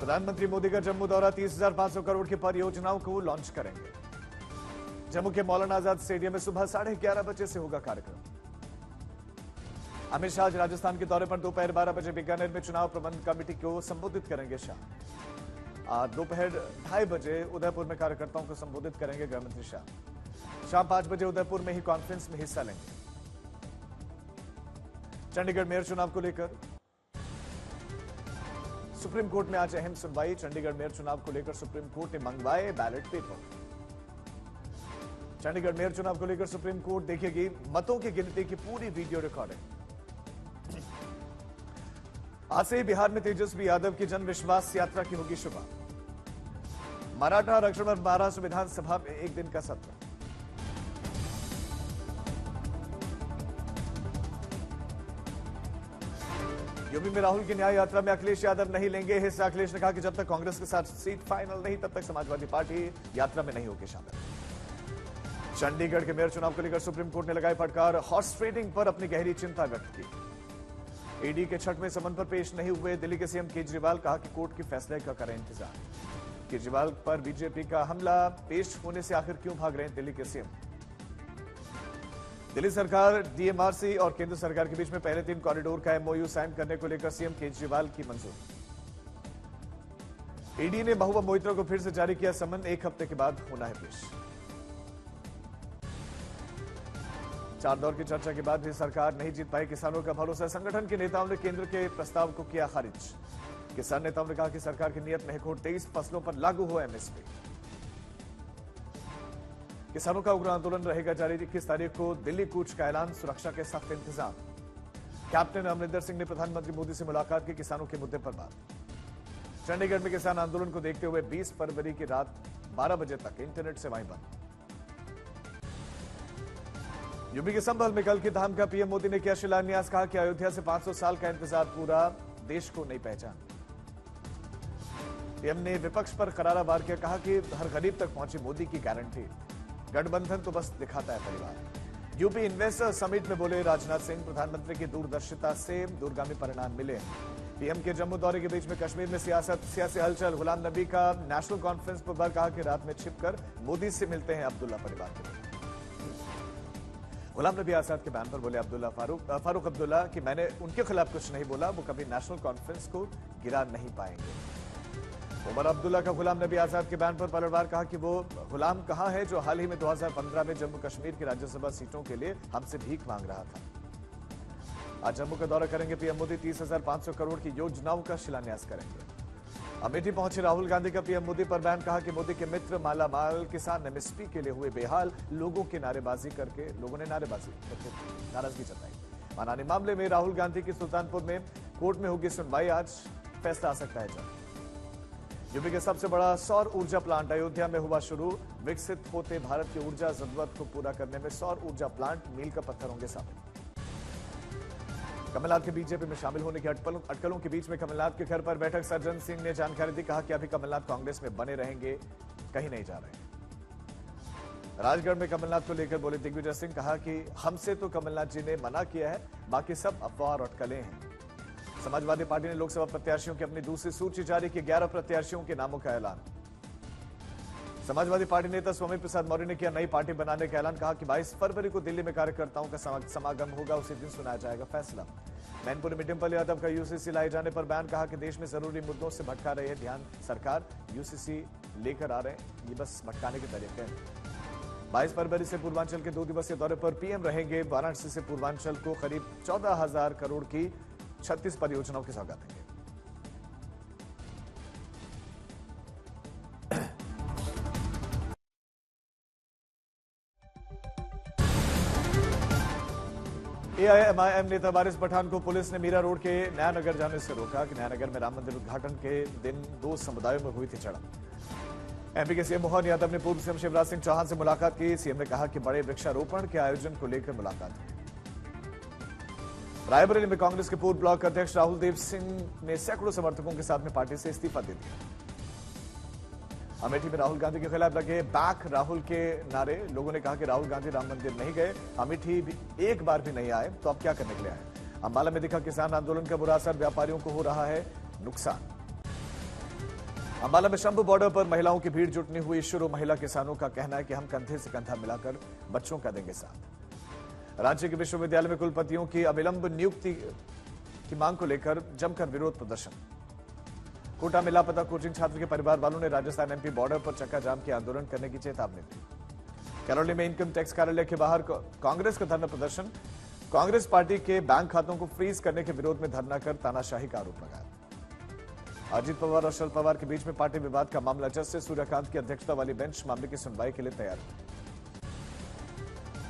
प्रधानमंत्री मोदी का जम्मू दौरा, 30,500 करोड़ की परियोजनाओं को लॉन्च करेंगे। जम्मू के मौलाना आजाद स्टेडियम में सुबह 11:30 बजे से होगा कार्यक्रम। अमित शाह आज राजस्थान के दौरे पर दोपहर 12 बजे बीकानेर में चुनाव प्रबंध कमेटी को संबोधित करेंगे शाह। आज दोपहर 2:30 बजे उदयपुर में कार्यकर्ताओं को संबोधित करेंगे गृहमंत्री शाह। शाम 5 बजे उदयपुर में ही कॉन्फ्रेंस में हिस्सा लेंगे। चंडीगढ़ मेयर चुनाव को लेकर सुप्रीम कोर्ट में आज अहम सुनवाई। चंडीगढ़ मेयर चुनाव को लेकर सुप्रीम कोर्ट ने मंगवाए बैलेट पेपर। चंडीगढ़ मेयर चुनाव को लेकर सुप्रीम कोर्ट देखेगी मतों की गिनती की पूरी वीडियो रिकॉर्डिंग। आज से बिहार में तेजस्वी यादव की जन विश्वास यात्रा की होगी शुरुआत। मराठा आरक्षण और महाराष्ट्र विधानसभा में एक दिन का सत्र। यूपी में राहुल की न्याय यात्रा में अखिलेश यादव नहीं लेंगे हिस्सा। अखिलेश ने कहा कि जब तक कांग्रेस के साथ सीट फाइनल नहीं तब तक समाजवादी पार्टी यात्रा में नहीं होगी शामिल। चंडीगढ़ के मेयर चुनाव को लेकर सुप्रीम कोर्ट ने लगाई फटकार। हॉर्स ट्रेडिंग पर अपनी गहरी चिंता व्यक्त की। ईडी के 6वें समन पर पेश नहीं हुए दिल्ली के सीएम केजरीवाल, कहा कि कोर्ट के फैसले का करें इंतजार। केजरीवाल पर बीजेपी का हमला, पेश होने से आखिर क्यों भाग रहे हैं दिल्ली के सीएम। दिल्ली सरकार, डीएमआरसी और केंद्र सरकार के बीच में पहले 3 कॉरिडोर का एमओयू साइन करने को लेकर सीएम केजरीवाल की मंजूरी। ईडी ने महबूबा मोइत्रा को फिर से जारी किया समन, 1 हफ्ते के बाद होना है पेश। 4 दौर की चर्चा के बाद भी सरकार नहीं जीत पाई किसानों का भरोसा। संगठन के नेताओं ने केंद्र के प्रस्ताव को किया खारिज। किसान नेताओं ने कहा कि सरकार की नीयत में है खोट, 23 फसलों पर लागू हो एमएसपी। किसानों का उग्र आंदोलन रहेगा जारी। 21 तारीख को दिल्ली कूच का ऐलान, सुरक्षा के सख्त इंतजाम। कैप्टन अमरिंदर सिंह ने प्रधानमंत्री मोदी से मुलाकात की, किसानों के मुद्दे पर बात। चंडीगढ़ में किसान आंदोलन को देखते हुए 20 फरवरी की रात 12 बजे तक इंटरनेट सेवाएं बंद। यूपी के संभल में कल की धाम का पीएम मोदी ने किया शिलान्यास, कहा कि अयोध्या से 500 साल का इंतजार पूरा, देश को नई पहचान। पीएम ने विपक्ष पर करारा वार किया, कहा कि हर गरीब तक पहुंची मोदी की गारंटी, गठबंधन तो बस दिखाता है परिवार। यूपी इन्वेस्टर समिट में बोले राजनाथ सिंह, प्रधानमंत्री की दूरदर्शिता से दूरगामी परिणाम मिले। पीएम के जम्मू दौरे के बीच में कश्मीर में सियासी हलचल। गुलाम नबी का नेशनल कॉन्फ्रेंस पर कहा कि रात में छिपकर मोदी से मिलते हैं अब्दुल्ला परिवार के लोग। गुलाम नबी आजाद के बयान पर बोले फारूक अब्दुल्ला कि मैंने उनके खिलाफ कुछ नहीं बोला, वो कभी नेशनल कॉन्फ्रेंस को गिरा नहीं पाएंगे। उमर अब्दुल्ला का गुलाम नबी आजाद के बयान पर पलटवार, कहा कि वो गुलाम कहां है जो हाल ही में 2015 में जम्मू कश्मीर की राज्यसभा सीटों के लिए हमसे भीख मांग रहा था। आज जम्मू का दौरा करेंगे पीएम मोदी, 30,500 करोड़ की योजनाओं का शिलान्यास करेंगे। अमेठी पहुंचे राहुल गांधी का पीएम मोदी पर बयान, कहा कि मोदी के मित्र मालामाल, किसान एमएसपी के लिए हुए बेहाल, लोगों ने नारेबाजी करके नाराजगी जताई। मानानी मामले में राहुल गांधी की सुल्तानपुर में कोर्ट में होगी सुनवाई, आज फैसला आ सकता है जल्द। यूपी के सबसे बड़ा सौर ऊर्जा प्लांट अयोध्या में हुआ शुरू। विकसित होते भारत की ऊर्जा जरूरत को पूरा करने में सौर ऊर्जा प्लांट मील का पत्थर होंगे साबित। कमलनाथ के बीजेपी में शामिल होने की अटकलों के बीच में कमलनाथ के घर पर बैठक। सज्जन सिंह ने जानकारी दी, कहा कि अभी कमलनाथ कांग्रेस में बने रहेंगे, कहीं नहीं जा रहे। राजगढ़ में कमलनाथ को लेकर बोले दिग्विजय सिंह, कहा कि हमसे तो कमलनाथ जी ने मना किया है, बाकी सब अफवाह और अटकलें हैं। समाजवादी पार्टी ने लोकसभा प्रत्याशियों की अपनी दूसरी सूची जारी की, 11 प्रत्याशियों के नामों का ऐलान। समाजवादी पार्टी नेता स्वामी प्रसाद मौर्य ने किया नई पार्टी बनाने का ऐलान, कहा कि 22 फरवरी को दिल्ली में कार्यकर्ताओं का समागम होगा, उसी दिन सुनाया जाएगा फैसला। मैनपुरी में डिंपल यादव का यूसीसी लाए जाने पर बयान, कहा कि देश में जरूरी मुद्दों से भटका रही है ध्यान सरकार, यूसीसी लेकर आ रहे हैं, ये बस भटकाने के तरीके हैं। 22 फरवरी से पूर्वांचल के 2 दिवसीय दौरे पर पीएम रहेंगे। वाराणसी से पूर्वांचल को करीब 14,000 करोड़ की 36 परियोजनाओं की सौगात देंगे। एआईएमआईएम नेता वारिस पठान को पुलिस ने मीरा रोड के नया नगर जाने से रोका कि नया नगर में राम मंदिर उद्घाटन के दिन 2 समुदायों में हुई थी झड़प। एमपी के सीएम मोहन यादव ने पूर्व सीएम शिवराज सिंह चौहान से मुलाकात की। सीएम ने कहा कि बड़े वृक्षारोपण के आयोजन को लेकर मुलाकात हुई। रायबरेली में कांग्रेस के पूर्व ब्लॉक अध्यक्ष राहुल देव सिंह ने सैकड़ों समर्थकों के साथ में पार्टी से इस्तीफा दे दिया। अमेठी में राहुल गांधी के खिलाफ लगे बैक राहुल के नारे। लोगों ने कहा कि राहुल गांधी राम मंदिर नहीं गए, अमेठी भी एक बार भी नहीं आए, तो अब क्या करने के लिए आए। अंबाला में दिखा किसान आंदोलन का बुरा असर, व्यापारियों को हो रहा है नुकसान। अंबाला में शंभू बॉर्डर पर महिलाओं की भीड़ जुटनी हुई शुरू। महिला किसानों का कहना है कि हम कंधे से कंधा मिलाकर बच्चों का देंगे साथ। रांची के विश्वविद्यालय में कुलपतियों की अविलंब नियुक्ति की मांग को लेकर जमकर विरोध प्रदर्शन। कोटा में लापता कोचिंग छात्र के परिवार वालों ने राजस्थान एमपी बॉर्डर पर चक्का जाम के आंदोलन करने की चेतावनी दी। करौली में इनकम टैक्स कार्यालय के बाहर कांग्रेस का धरना प्रदर्शन। कांग्रेस पार्टी के बैंक खातों को फ्रीज करने के विरोध में धरना कर तानाशाही का आरोप लगाया। अजीत पवार और शरद पवार के बीच में पार्टी विवाद का मामला। जस्टिस सूर्यकांत की अध्यक्षता वाली बेंच मामले की सुनवाई के लिए तैयार है।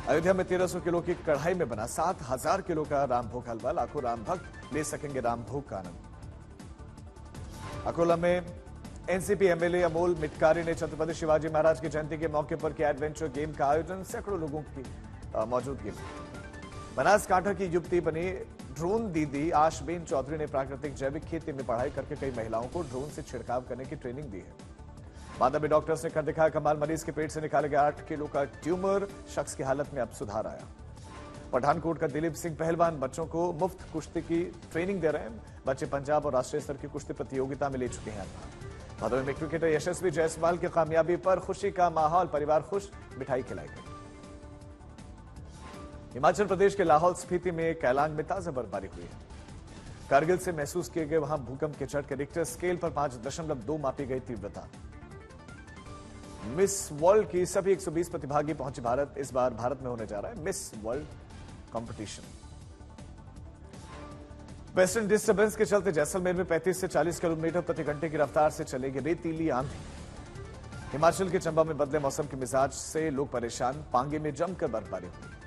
अयोध्या में 1300 किलो की कढ़ाई में बना 7000 किलो का रामभोग हलवा। लाखों राम भक्त ले सकेंगे रामभोग का आनंद। अकोला में एनसीपी एमएलए अमोल मिटकारी ने छत्रपति शिवाजी महाराज की जयंती के मौके पर किया एडवेंचर गेम का आयोजन। सैकड़ों लोगों की मौजूदगी में बनासकांठा की युवती बनी ड्रोन दीदी आशबेन चौधरी ने प्राकृतिक जैविक खेती में पढ़ाई करके कई महिलाओं को ड्रोन से छिड़काव करने की ट्रेनिंग दी है। बांदा में डॉक्टर्स ने कर दिखाया कमाल। मरीज के पेट से निकाले गए 8 किलो का ट्यूमर। शख्स की हालत में अब सुधार आया। पठानकोट का दिलीप सिंह पहलवान बच्चों को मुफ्त कुश्ती की ट्रेनिंग दे रहे हैं। बच्चे पंजाब और राष्ट्रीय स्तर की कुश्ती प्रतियोगिता में ले चुके हैं। भदोही में क्रिकेटर यशस्वी जायसवाल की कामयाबी पर खुशी का माहौल। परिवार खुश, मिठाई खिलाई गई। हिमाचल प्रदेश के लाहौल स्पीति में कैलांग में ताजा बर्फबारी हुई है। कारगिल से महसूस किए गए वहां भूकंप के झटके। रिक्टर स्केल पर 5.2 मापी गई तीव्रता। मिस वर्ल्ड की सभी 120 प्रतिभागी पहुंचे भारत। इस बार भारत में होने जा रहा है miss world competition. Western disturbance के चलते जैसलमेर में 35 से 40 किलोमीटर प्रति घंटे की रफ्तार से चलेगी रेतीली आंधी। हिमाचल के चंबा में बदले मौसम के मिजाज से लोग परेशान। पांगे में जमकर बर्फबारी हुई।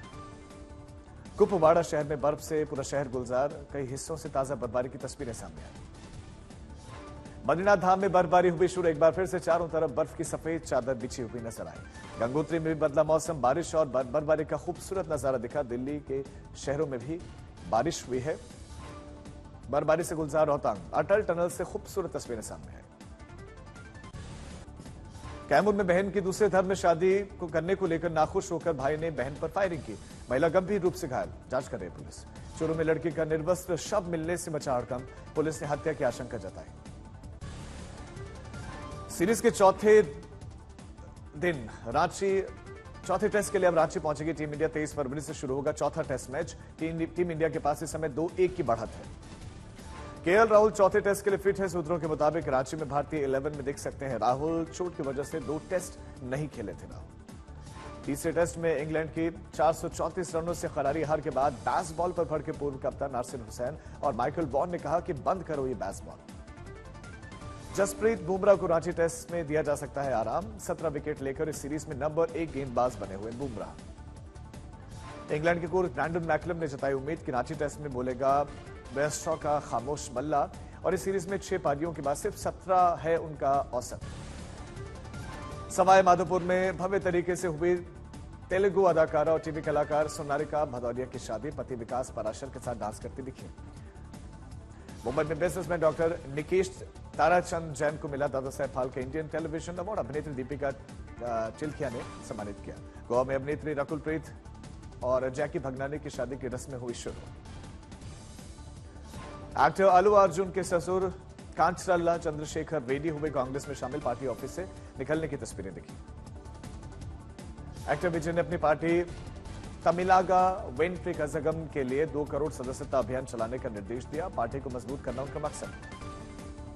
कुपवाड़ा शहर में बर्फ से पूरा शहर गुलजार। कई हिस्सों से ताजा बर्फबारी की तस्वीरें सामने आई। बद्रीनाथ धाम में बर्फबारी हुई शुरू। एक बार फिर से चारों तरफ बर्फ की सफेद चादर बिछी हुई नजर आई। गंगोत्री में भी बदला मौसम। बारिश और बर्फबारी का खूबसूरत नजारा दिखा। दिल्ली के शहरों में भी बारिश हुई है। बर्फबारी से गुलजार रोहतांग। अटल टनल से खूबसूरत तस्वीरें सामने आई। कैमूर में बहन की दूसरे धर्म में शादी को करने को लेकर नाखुश होकर भाई ने बहन पर फायरिंग की। महिला गंभीर रूप से घायल। जांच कर रही पुलिस। चूरू में लड़की का निर्वस्त्र शव मिलने से मचा हड़कंप। पुलिस ने हत्या की आशंका जताई। सीरीज के चौथे टेस्ट के लिए अब रांची पहुंचेगी टीम इंडिया। 23 फरवरी से शुरू होगा चौथा टेस्ट मैच। टीम इंडिया के पास इस समय 2-1 की बढ़त है। केएल राहुल चौथे टेस्ट के लिए फिट है। सूत्रों के मुताबिक रांची में भारतीय 11 में देख सकते हैं राहुल। चोट की वजह से 2 टेस्ट नहीं खेले थे राहुल। तीसरे टेस्ट में इंग्लैंड की 434 रनों से करारी हार के बाद बेसबॉल पर भड़के पूर्व कप्तान नासिर हुसैन और माइकल वॉन ने कहा कि बंद करो ये बेसबॉल। जसप्रीत बुमराह को रांची टेस्ट में दिया जा सकता है आराम। 17 विकेट लेकर इस सीरीज में नंबर 1 गेंदबाज बने हुए बुमराह। इंग्लैंड के कोच ब्रैंडन मैकलम ने जताई उम्मीद कि रांची टेस्ट में बोलेगा वेस्ट्रॉ का खामोश मल्ला। और इस सीरीज में 6 पारियों के बाद सिर्फ 17 है उनका औसत। सवाई माधोपुर में भव्य तरीके से हुई तेलुगु अदाकारा और टीवी कलाकार सोनारिका भदौरिया की शादी। पति विकास पराशर के साथ डांस करती दिखी। मुंबई में बिजनेसमैन डॉक्टर निकेश ताराचंद जैन को मिला Dada Saheb Phalke Indian television award. अभिनेत्री दीपिका चिल्खिया ने सम्मानित किया। गोवा में अभिनेत्री रकुल प्रीत और जैकी भगनानी की शादी की रस्में हुई शुरू। एक्टर अल्लू अर्जुन के ससुर कांचरल्ला चंद्रशेखर रेड्डी हुए कांग्रेस में शामिल। पार्टी ऑफिस से निकलने की तस्वीरें दिखी। एक्टर विजय ने अपनी पार्टी तमिलागा वेंट्री कजगम के लिए 2 करोड़ सदस्यता अभियान चलाने का निर्देश दिया। पार्टी को मजबूत करना उनका मकसद है।